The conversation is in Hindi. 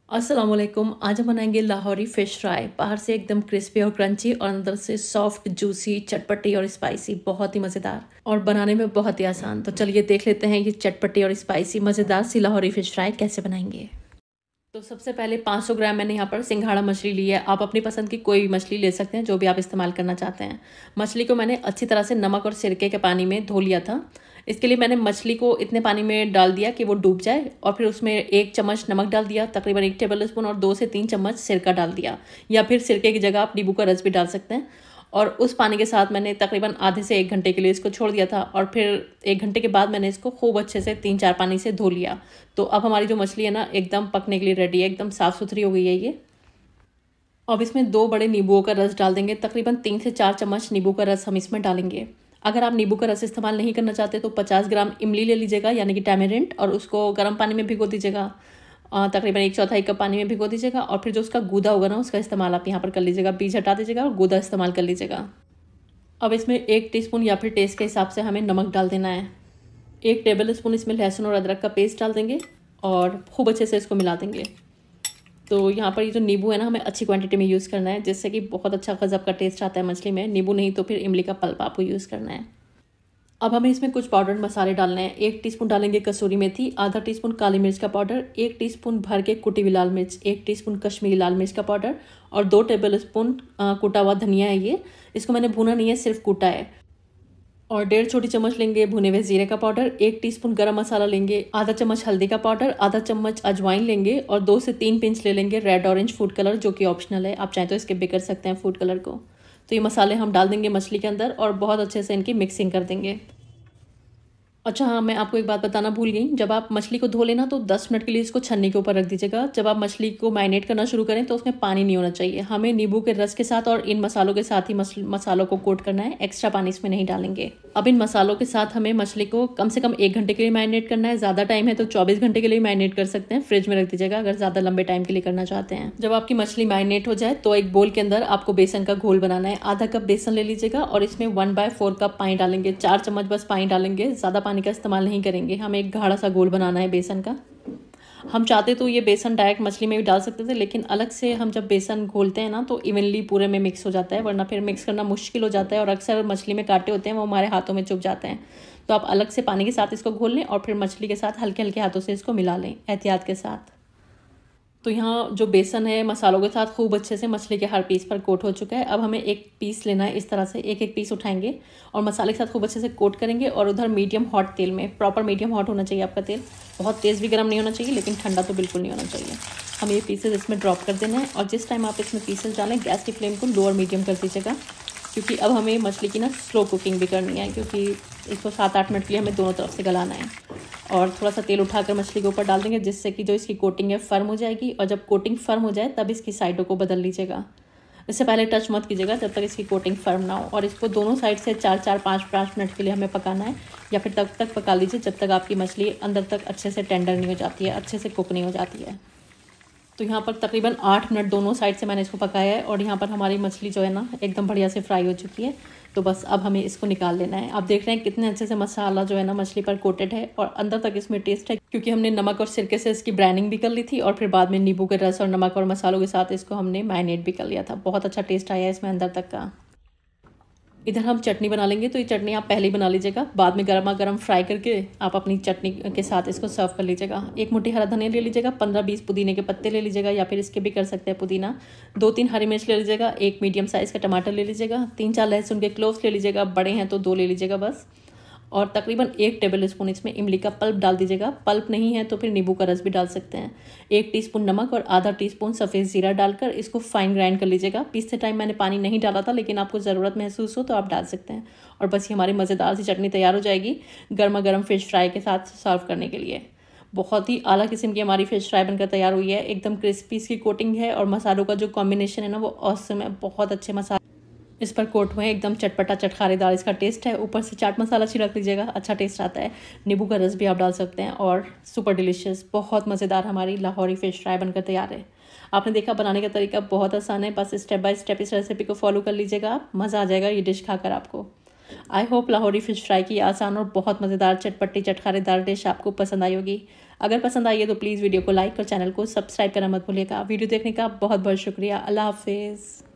अस्सलाम वालेकुम। आज हम बनाएंगे लाहौरी फ़िश फ्राई। बाहर से एकदम क्रिस्पी और क्रंची और अंदर से सॉफ्ट, जूसी, चटपटी और स्पाइसी, बहुत ही मज़ेदार और बनाने में बहुत ही आसान। तो चलिए देख लेते हैं ये चटपटी और स्पाइसी मज़ेदार सी लाहौरी फ़िश फ्राई कैसे बनाएंगे। तो सबसे पहले 500 ग्राम मैंने यहाँ पर सिंघाड़ा मछली ली है। आप अपनी पसंद की कोई भी मछली ले सकते हैं, जो भी आप इस्तेमाल करना चाहते हैं। मछली को मैंने अच्छी तरह से नमक और सिरके के पानी में धो लिया था। इसके लिए मैंने मछली को इतने पानी में डाल दिया कि वो डूब जाए और फिर उसमें 1 चम्मच नमक डाल दिया, तकरीबन 1 टेबल स्पून, और 2 से 3 चम्मच सिरका डाल दिया, या फिर सिरके की जगह आप नींबू का रस भी डाल सकते हैं। और उस पानी के साथ मैंने तकरीबन आधे से 1 घंटे के लिए इसको छोड़ दिया था और फिर 1 घंटे के बाद मैंने इसको खूब अच्छे से 3-4 पानी से धो लिया। तो अब हमारी जो मछली है ना, एकदम पकने के लिए रेडी है, एकदम साफ़ सुथरी हो गई है ये। अब इसमें 2 बड़े नींबुओं का रस डाल देंगे, तकरीबन 3 से 4 चम्मच नींबू का रस हम इसमें डालेंगे। अगर आप नींबू का रस इस्तेमाल नहीं करना चाहते तो 50 ग्राम इमली ले लीजिएगा, यानी कि टैमेरिंड, और उसको गर्म पानी में भिगो दीजिएगा। तकरीबन 1/4 कप पानी में भिगो दीजिएगा और फिर जो उसका गूदा होगा ना, उसका इस्तेमाल आप यहाँ पर कर लीजिएगा। बीज हटा दीजिएगा और गूदा इस्तेमाल कर लीजिएगा। अब इसमें 1 टीस्पून या फिर टेस्ट के हिसाब से हमें नमक डाल देना है। 1 टेबल स्पून इसमें लहसुन और अदरक का पेस्ट डाल देंगे और खूब अच्छे से इसको मिला देंगे। तो यहाँ पर ये जो नींबू है ना, हमें अच्छी क्वांटिटी में यूज़ करना है, जिससे कि बहुत अच्छा गज़ब का टेस्ट आता है मछली में। नींबू नहीं तो फिर इमली का पल्प आपको यूज़ करना है। अब हमें इसमें कुछ पाउडर्ड मसाले डालने हैं। 1 टीस्पून डालेंगे कसूरी मेथी, आधा टीस्पून काली मिर्च का पाउडर, 1 टीस्पून भर के कुटी हुई लाल मिर्च, 1 टीस्पून कश्मीरी लाल मिर्च का पाउडर और 2 टेबल स्पून कूटा हुआ धनिया है ये। इसको मैंने भुना नहीं है, सिर्फ कूटा है। और 1.5 छोटी चम्मच लेंगे भुने हुए जीरे का पाउडर, 1 टीस्पून गरम मसाला लेंगे, आधा चम्मच हल्दी का पाउडर, आधा चम्मच अजवाइन लेंगे और 2 से 3 पिंच ले लेंगे रेड ऑरेंज फूड कलर, जो कि ऑप्शनल है, आप चाहें तो स्किप भी कर सकते हैं फूड कलर को। तो ये मसाले हम डाल देंगे मछली के अंदर और बहुत अच्छे से इनकी मिक्सिंग कर देंगे। अच्छा हाँ, मैं आपको एक बात बताना भूल गई। जब आप मछली को धो लेना तो 10 मिनट के लिए इसको छन्नी के ऊपर रख दीजिएगा। जब आप मछली को मैरिनेट करना शुरू करें तो उसमें पानी नहीं होना चाहिए। हमें नींबू के रस के साथ और इन मसालों के साथ ही मसालों को कोट करना है, एक्स्ट्रा पानी इसमें नहीं डालेंगे। अब इन मसालों के साथ हमें मछली को कम से कम 1 घंटे के लिए मैरिनेट करना है। ज़्यादा टाइम है तो 24 घंटे के लिए मैरिनेट कर सकते हैं, फ्रिज में रख दीजिएगा अगर ज़्यादा लंबे टाइम के लिए करना चाहते हैं। जब आपकी मछली मैरिनेट हो जाए तो एक बोल के अंदर आपको बेसन का घोल बनाना है। आधा कप बेसन ले लीजिएगा और इसमें 1/4 कप पानी डालेंगे। 4 चम्मच बस पानी डालेंगे, ज़्यादा पानी का इस्तेमाल नहीं करेंगे। हमें एक गाढ़ा सा घोल बनाना है बेसन का। हम चाहते तो ये बेसन डायरेक्ट मछली में भी डाल सकते थे, लेकिन अलग से हम जब बेसन घोलते हैं ना तो इवनली पूरे में मिक्स हो जाता है, वरना फिर मिक्स करना मुश्किल हो जाता है और अक्सर मछली में कांटे होते हैं, वो हमारे हाथों में चुभ जाते हैं। तो आप अलग से पानी के साथ इसको घोल लें और फिर मछली के साथ हल्के हल्के हाथों से इसको मिला लें एहतियात के साथ। तो यहाँ जो बेसन है मसालों के साथ खूब अच्छे से मछली के हर पीस पर कोट हो चुका है। अब हमें एक पीस लेना है, इस तरह से एक एक पीस उठाएंगे और मसाले के साथ खूब अच्छे से कोट करेंगे और उधर मीडियम हॉट तेल में, प्रॉपर मीडियम हॉट होना चाहिए आपका तेल, बहुत तेज़ भी गर्म नहीं होना चाहिए लेकिन ठंडा तो बिल्कुल नहीं होना चाहिए। हमें ये पीसेज इसमें ड्रॉप कर देना है और जिस टाइम आप इसमें पीसेज डालें गैस की फ्लेम को लो और मीडियम कर दीजिएगा, क्योंकि अब हमें मछली की ना स्लो कुकिंग भी करनी है, क्योंकि इसको 7-8 मिनट के लिए हमें दोनों तरफ से गलाना है। और थोड़ा सा तेल उठाकर मछली के ऊपर डाल देंगे, जिससे कि जो इसकी कोटिंग है फर्म हो जाएगी। और जब कोटिंग फर्म हो जाए तब इसकी साइडों को बदल लीजिएगा। इससे पहले टच मत कीजिएगा जब तक इसकी कोटिंग फर्म ना हो। और इसको दोनों साइड से 4-5 मिनट के लिए हमें पकाना है, या फिर तब तक पका लीजिए जब तक आपकी मछली अंदर तक अच्छे से टेंडर नहीं हो जाती है, अच्छे से कुक नहीं हो जाती है। तो यहाँ पर तकरीबन 8 मिनट दोनों साइड से मैंने इसको पकाया है और यहाँ पर हमारी मछली जो है ना एकदम बढ़िया से फ्राई हो चुकी है। तो बस अब हमें इसको निकाल लेना है। आप देख रहे हैं कितने अच्छे से मसाला जो है ना मछली पर कोटेड है और अंदर तक इसमें टेस्ट है, क्योंकि हमने नमक और सिरके से इसकी ब्रांडिंग भी कर ली थी और फिर बाद में नींबू के रस और नमक और मसालों के साथ इसको हमने मैरिनेट भी कर लिया था। बहुत अच्छा टेस्ट आया है इसमें अंदर तक का। इधर हम चटनी बना लेंगे, तो ये चटनी आप पहले ही बना लीजिएगा, बाद में गर्मा गर्म फ्राई करके आप अपनी चटनी के साथ इसको सर्व कर लीजिएगा। 1 मुट्ठी हरा धनिया ले लीजिएगा, 15-20 पुदीने के पत्ते ले लीजिएगा, या फिर इसके भी कर सकते हैं पुदीना। 2-3 हरी मिर्च ले लीजिएगा, 1 मीडियम साइज़ का टमाटर ले लीजिएगा, 3-4 लहसुन के क्लोव्स ले लीजिएगा, बड़े हैं तो 2 ले लीजिएगा बस। और तकरीबन 1 टेबल स्पून इसमें इमली का पल्प डाल दीजिएगा। पल्प नहीं है तो फिर नींबू का रस भी डाल सकते हैं। 1 टीस्पून नमक और आधा टीस्पून सफ़ेद ज़ीरा डालकर इसको फाइन ग्राइंड कर लीजिएगा। पीसते टाइम मैंने पानी नहीं डाला था, लेकिन आपको ज़रूरत महसूस हो तो आप डाल सकते हैं। और बस ये हमारी मज़ेदार सी चटनी तैयार हो जाएगी गर्मा गर्म फ़िश फ्राई के साथ सर्व करने के लिए। बहुत ही आला किस्म की हमारी फ़िश फ्राई बनकर तैयार हुई है। एकदम क्रिस्पी इसकी कोटिंग है और मसालों का जो कॉम्बिनेशन है ना वो ऑसम है। बहुत अच्छे मसाले इस पर कोट हुए, एकदम चटपटा चटखारेदार इसका टेस्ट है। ऊपर से चाट मसाला छिड़क लीजिएगा, अच्छा टेस्ट आता है। नींबू का रस भी आप डाल सकते हैं और सुपर डिलीशियस, बहुत मज़ेदार हमारी लाहौरी फ़िश फ्राई बनकर तैयार है। आपने देखा बनाने का तरीका बहुत आसान है, बस स्टेप बाय स्टेप इस रेसिपी को फॉलो कर लीजिएगा आप, मज़ा आ जाएगा ये डिश खाकर आपको। I hope Lahori fish fry की आसान और बहुत मज़ेदार चटपटी चटखारेदार डिश आपको पसंद आई होगी। अगर पसंद आई है तो प्लीज़ वीडियो को लाइक और चैनल को सब्सक्राइब करना मत भूलिएगा। वीडियो देखने का बहुत बहुत शुक्रिया। अल्लाह हाफिज़।